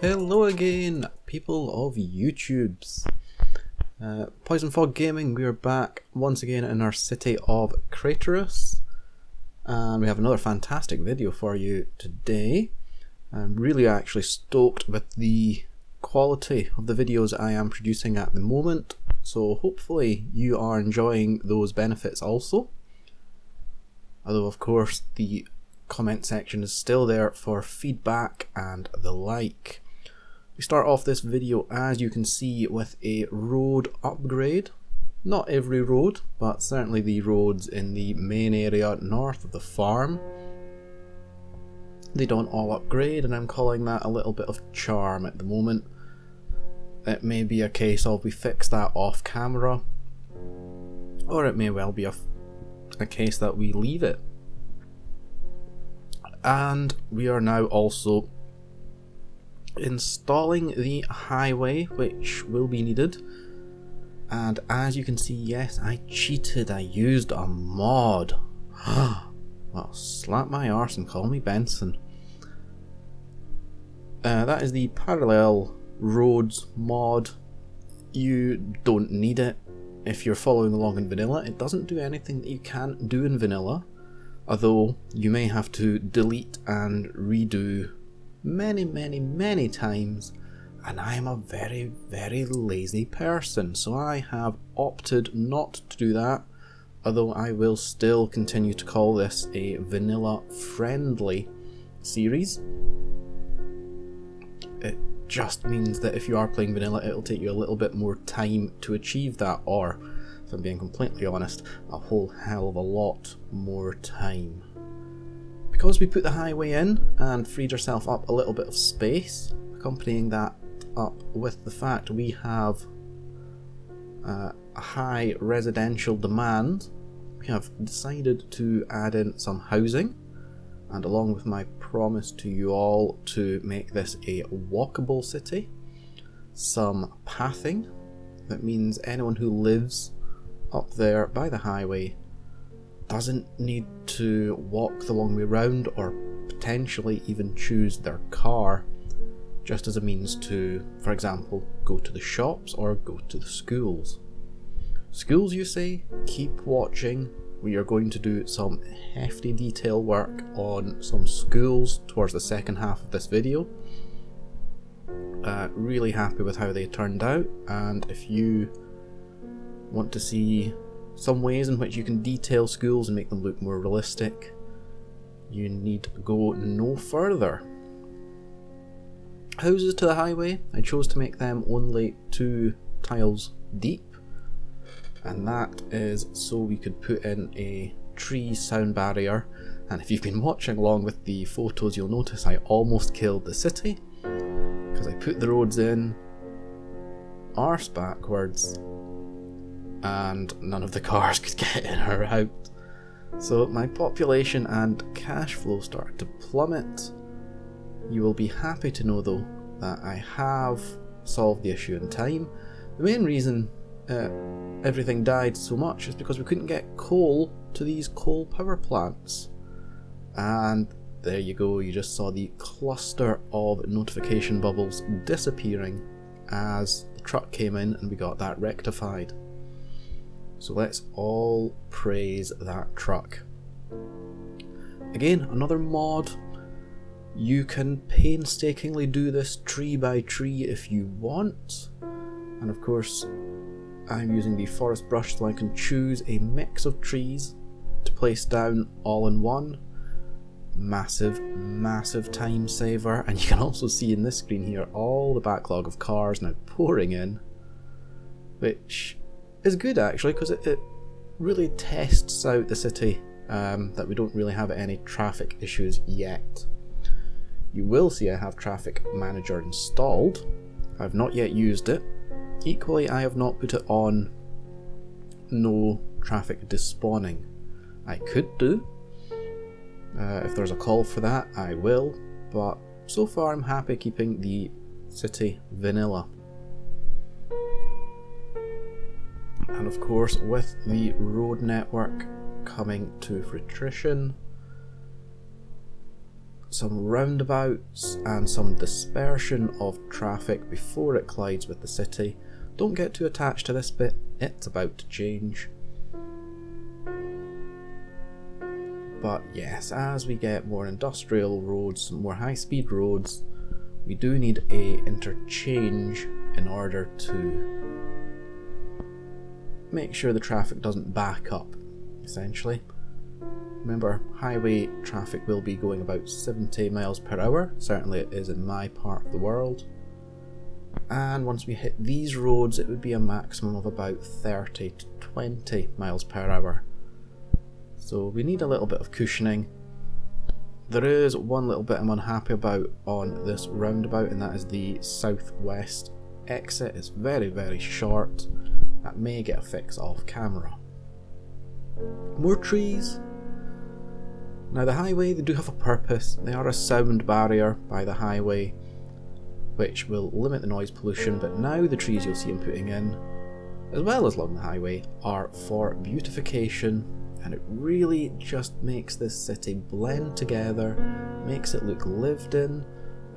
Hello again, people of YouTubes. Poison Fog Gaming, we are back once again in our city of Krateris, and we have another fantastic video for you today. I'm really actually stoked with the quality of the videos I am producing at the moment, so hopefully you are enjoying those benefits also. Although of course the comment section is still there for feedback and the like. We start off this video, as you can see, with a road upgrade. Not every road, but certainly the roads in the main area north of the farm. They don't all upgrade, and I'm calling that a little bit of charm at the moment. It may be a case of we fix that off camera, or it may well be a case that we leave it. And we are now also installing the highway, which will be needed. And as you can see, yes, I cheated. I used a mod. Well, slap my arse and call me Benson. That is the parallel roads mod. You don't need it if you're following along in vanilla. It doesn't do anything that you can't do in vanilla, although you may have to delete and redo many times, and I am a very lazy person, so I have opted not to do that, although I will still continue to call this a vanilla friendly series. It just means that if you are playing vanilla, it'll take you a little bit more time to achieve that, or if I'm being completely honest, a whole hell of a lot more time. Because we put the highway in and freed ourselves up a little bit of space, accompanying that up with the fact we have a high residential demand, we have decided to add in some housing, and along with my promise to you all to make this a walkable city, some pathing. That means anyone who lives up there by the highway doesn't need to walk the long way round, or potentially even choose their car, just as a means to, for example, go to the shops or go to the schools. Schools, you say? Keep watching. We are going to do some hefty detail work on some schools towards the second half of this video. Really happy with how they turned out, and if you want to see some ways in which you can detail schools and make them look more realistic, you need go no further. Houses to the highway, I chose to make them only 2 tiles deep, and that is so we could put in a tree sound barrier. And if you've been watching along with the photos, you'll notice I almost killed the city because I put the roads in arse backwards and none of the cars could get in or out. So my population and cash flow started to plummet. You will be happy to know though that I have solved the issue in time. The main reason everything died so much is because we couldn't get coal to these coal power plants. And there you go, you just saw the cluster of notification bubbles disappearing as the truck came in and we got that rectified. So let's all praise that truck. Again, another mod. You can painstakingly do this tree by tree if you want. And of course, I'm using the forest brush so I can choose a mix of trees to place down all in one. Massive time saver. And you can also see in this screen here all the backlog of cars now pouring in, which is good actually, because it really tests out the city, that we don't really have any traffic issues yet. You will see I have Traffic Manager installed. I've not yet used it. Equally, I have not put it on no traffic despawning. I could do. If there's a call for that, I will, but so far I'm happy keeping the city vanilla. And of course, with the road network coming to fruition, some roundabouts and some dispersion of traffic before it collides with the city. Don't get too attached to this bit, it's about to change. But yes, as we get more industrial roads, more high-speed roads, we do need a interchange in order to make sure the traffic doesn't back up, essentially. Remember, highway traffic will be going about 70 miles per hour, certainly it is in my part of the world. And once we hit these roads, it would be a maximum of about 30 to 20 miles per hour. So we need a little bit of cushioning. There is one little bit I'm unhappy about on this roundabout, and that is the southwest exit. It's very, very short. That may get a fix off camera. More trees. Now the highway, they do have a purpose. They are a sound barrier by the highway, which will limit the noise pollution, but now the trees you'll see I'm putting in, as well as along the highway, are for beautification, and it really just makes this city blend together, makes it look lived in.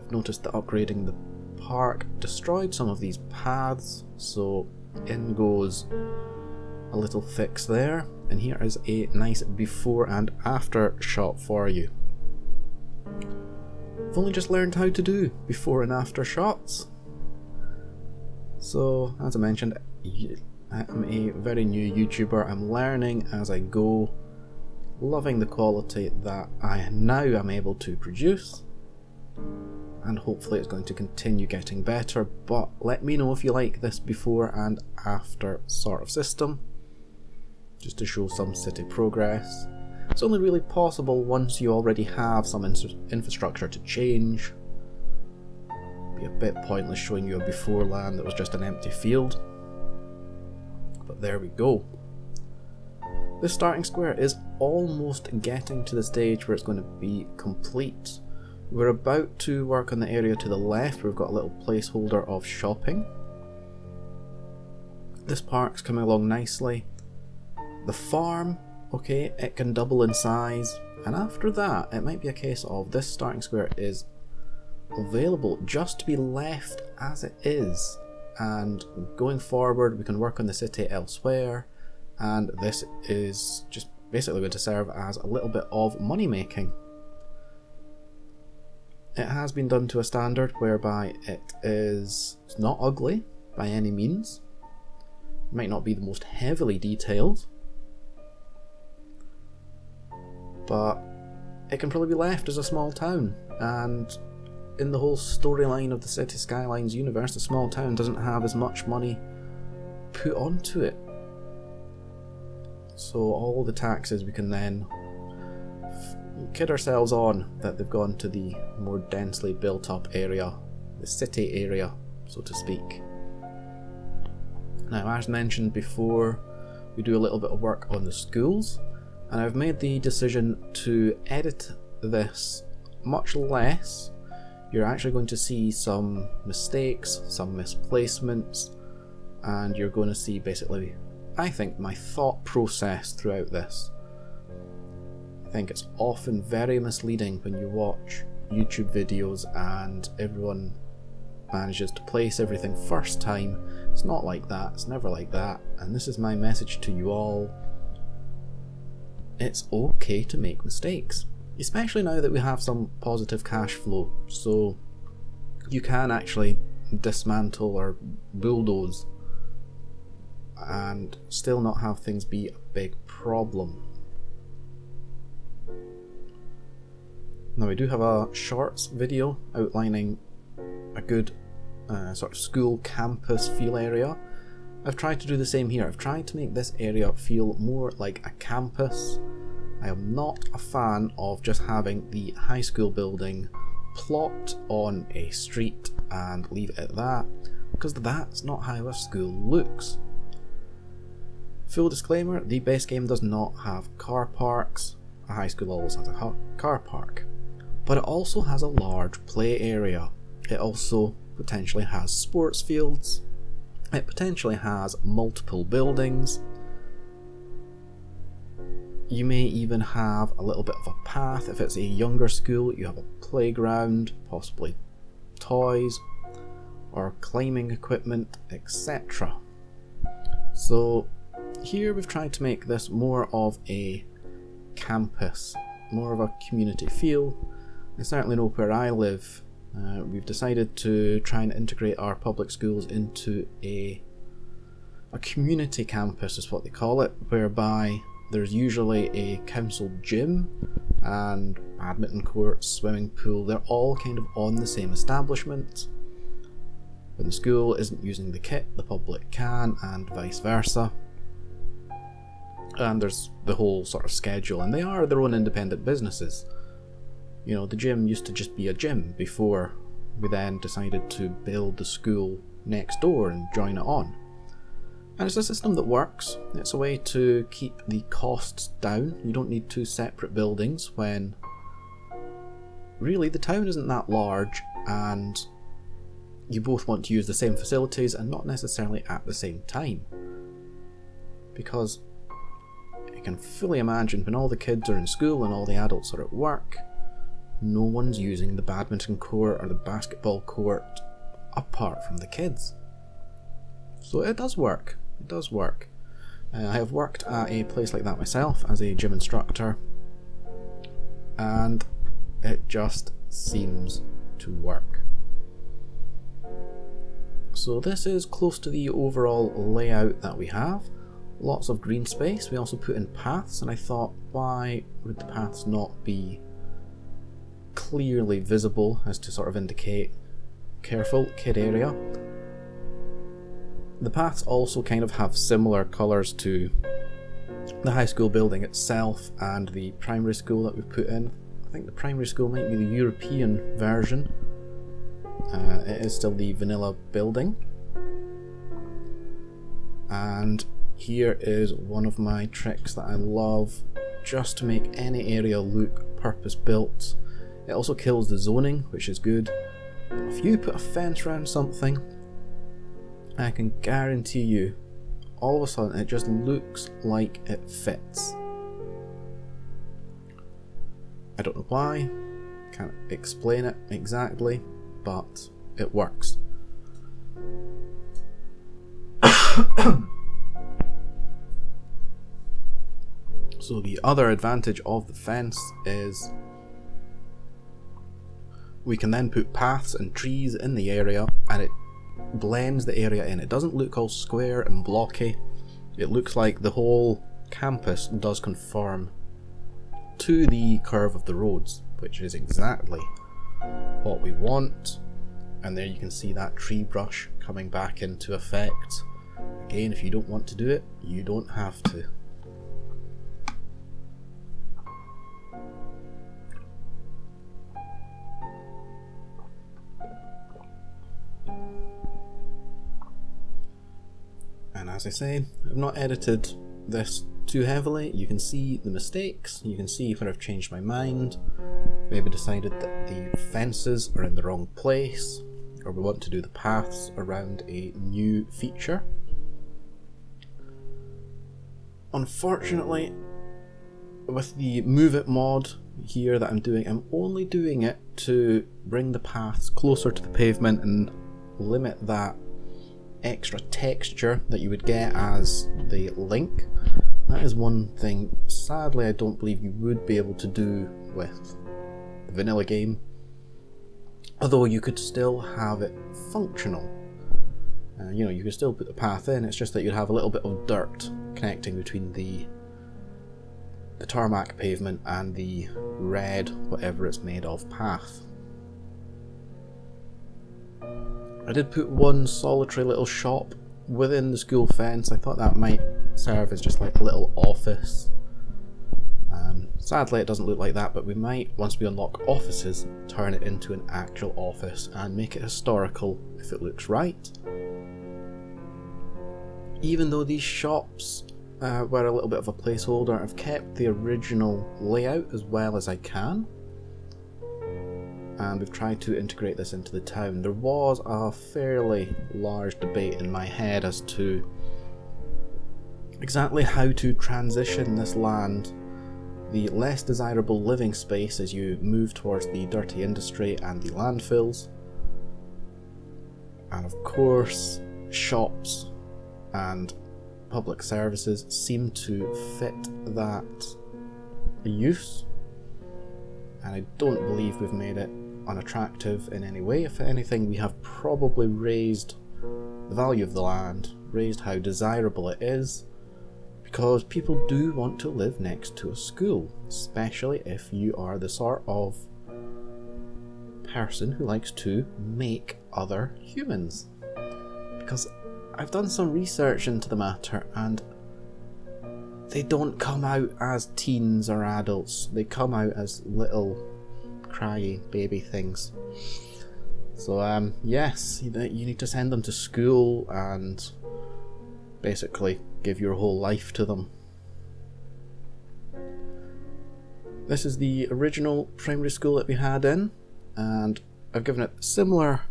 I've noticed that upgrading the park destroyed some of these paths, so in goes a little fix there, and here is a nice before and after shot for you. I've only just learned how to do before and after shots. So, as I mentioned, I'm a very new YouTuber. I'm learning as I go, loving the quality that I now am able to produce, and hopefully it's going to continue getting better. But let me know if you like this before and after sort of system, just to show some city progress. It's only really possible once you already have some infrastructure to change. It'd be a bit pointless showing you a before land that was just an empty field. But there we go. This starting square is almost getting to the stage where it's going to be complete. We're about to work on the area to the left. We've got a little placeholder of shopping. This park's coming along nicely. The farm, okay, it can double in size, and after that it might be a case of this starting square is available just to be left as it is, and going forward we can work on the city elsewhere, and this is just basically going to serve as a little bit of money making. It has been done to a standard whereby it's not ugly by any means. It might not be the most heavily detailed, but it can probably be left as a small town, and in the whole storyline of the City Skylines universe, a small town doesn't have as much money put onto it. So all the taxes we can then kid ourselves on that they've gone to the more densely built up area, the city area, so to speak. Now, as mentioned before, we do a little bit of work on the schools, and I've made the decision to edit this much less. You're actually going to see some mistakes, some misplacements, and you're going to see basically, I think, my thought process throughout this. I think it's often very misleading when you watch YouTube videos and everyone manages to place everything first time. It's not like that, it's never like that, and this is my message to you all. It's okay to make mistakes, especially now that we have some positive cash flow, so you can actually dismantle or bulldoze and still not have things be a big problem. Now, we do have a shorts video outlining a good sort of school campus feel area. I've tried to do the same here. I've tried to make this area feel more like a campus. I am not a fan of just having the high school building plopped on a street and leave it at that, because that's not how a school looks. Full disclaimer, the base game does not have car parks. A high school always has a car park. But it also has a large play area. It also potentially has sports fields. It potentially has multiple buildings. You may even have a little bit of a path. If it's a younger school, you have a playground, possibly toys or climbing equipment, etc. So here we've tried to make this more of a campus, more of a community feel. I certainly know where I live, we've decided to try and integrate our public schools into a community campus is what they call it, whereby there's usually a council gym and badminton court, swimming pool. They're all kind of on the same establishment. When the school isn't using the kit, the public can, and vice versa. And there's the whole sort of schedule, and they are their own independent businesses. You know, the gym used to just be a gym before we then decided to build the school next door and join it on. And it's a system that works. It's a way to keep the costs down. You don't need two separate buildings when really the town isn't that large and you both want to use the same facilities and not necessarily at the same time. Because I can fully imagine when all the kids are in school and all the adults are at work, no one's using the badminton court or the basketball court apart from the kids. So it does work. It does work. I have worked at a place like that myself as a gym instructor, and it just seems to work. So this is close to the overall layout that we have. Lots of green space. We also put in paths, and I thought, why would the paths not be clearly visible as to sort of indicate careful kid area? The paths also kind of have similar colours to the high school building itself and the primary school that we've put in. I think the primary school might be the European version. It is still the vanilla building. And here is one of my tricks that I love, just to make any area look purpose-built. It also kills the zoning, which is good. But if you put a fence around something, I can guarantee you, all of a sudden it just looks like it fits. I don't know why, can't explain it exactly, but it works. So the other advantage of the fence is we can then put paths and trees in the area and it blends the area in. It doesn't look all square and blocky. It looks like the whole campus does conform to the curve of the roads, which is exactly what we want. And there you can see that tree brush coming back into effect. Again, if you don't want to do it, you don't have to. And as I say, I've not edited this too heavily. You can see the mistakes, you can see where I've changed my mind, maybe decided that the fences are in the wrong place, or we want to do the paths around a new feature. Unfortunately, with the Move It mod here that I'm doing, I'm only doing it to bring the paths closer to the pavement and limit that extra texture that you would get as the link. That is one thing, sadly, I don't believe you would be able to do with the vanilla game, although you could still have it functional. You could still put the path in, it's just that you'd have a little bit of dirt connecting between the tarmac pavement and the red, whatever it's made of, path. I did put one solitary little shop within the school fence. I thought that might serve as just like a little office. Sadly it doesn't look like that, but we might, once we unlock offices, turn it into an actual office and make it historical if it looks right. Even though these shops were a little bit of a placeholder, I've kept the original layout as well as I can. And we've tried to integrate this into the town. There was a fairly large debate in my head as to exactly how to transition this land the less desirable living space as you move towards the dirty industry and the landfills. And of course, shops and public services seem to fit that use. And I don't believe we've made it unattractive in any way. If anything, we have probably raised the value of the land, raised how desirable it is, because people do want to live next to a school, especially if you are the sort of person who likes to make other humans. Because I've done some research into the matter, and they don't come out as teens or adults. They come out as little cryy baby things. So yes, you need to send them to school and basically give your whole life to them. This is the original primary school that we had in, and I've given it similar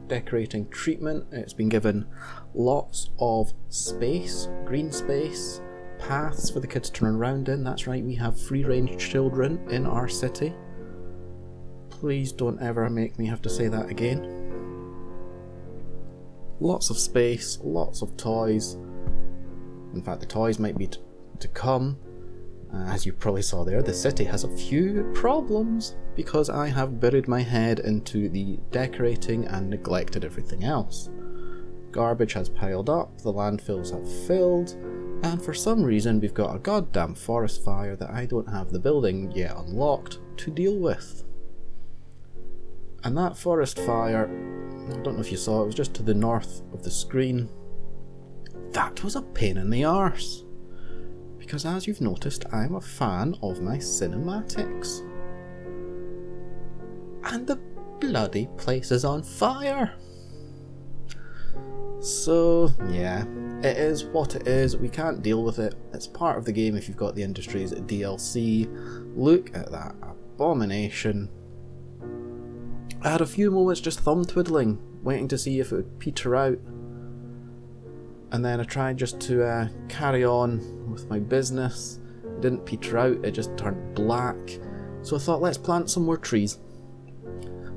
decorating treatment. It's been given lots of space, green space, paths for the kids to run around in. That's right, we have free-range children in our city. Please don't ever make me have to say that again. Lots of space, lots of toys. In fact, the toys might be to come. As you probably saw there, the city has a few problems because I have buried my head into the decorating and neglected everything else. Garbage has piled up, the landfills have filled, and for some reason we've got a goddamn forest fire that I don't have the building yet unlocked to deal with. And that forest fire, I don't know if you saw, it was just to the north of the screen. That was a pain in the arse. Because as you've noticed, I'm a fan of my cinematics. And the bloody place is on fire! So, yeah, it is what it is. We can't deal with it. It's part of the game if you've got the Industries DLC. Look at that abomination. I had a few moments just thumb twiddling, waiting to see if it would peter out. And then I tried just to carry on with my business. It didn't peter out, it just turned black. So I thought, let's plant some more trees.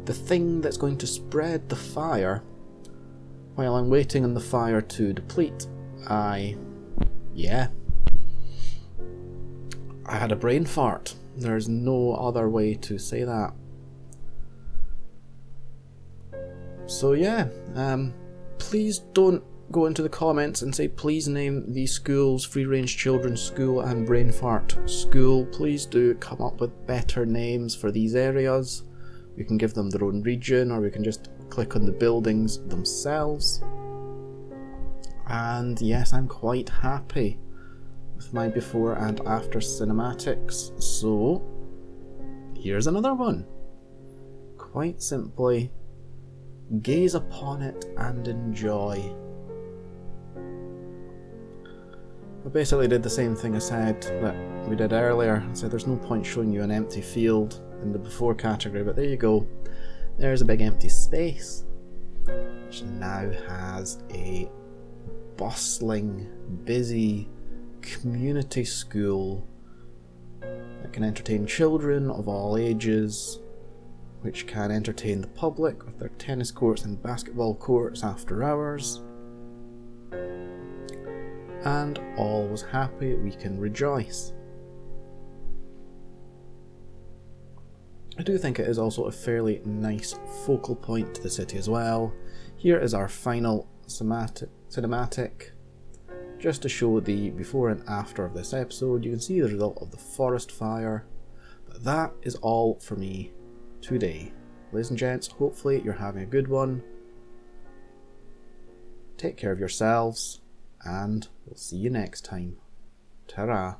The thing that's going to spread the fire, while I'm waiting on the fire to deplete, I had a brain fart. There's no other way to say that. So yeah, please don't go into the comments and say please name these schools Free Range Children's School and Brain Fart School. Please do come up with better names for these areas. We can give them their own region, or we can just click on the buildings themselves. And yes, I'm quite happy with my before and after cinematics. So here's another one. Quite simply, gaze upon it and enjoy. I basically did the same thing I said that we did earlier. I said there's no point showing you an empty field in the before category, but there you go. There's a big empty space, which now has a bustling, busy community school that can entertain children of all ages, which can entertain the public with their tennis courts and basketball courts after hours. And all was happy, we can rejoice. I do think it is also a fairly nice focal point to the city as well. Here is our final cinematic, just to show the before and after of this episode. You can see the result of the forest fire, but that is all for me today. Ladies and gents, hopefully you're having a good one. Take care of yourselves, and we'll see you next time. Ta-ra.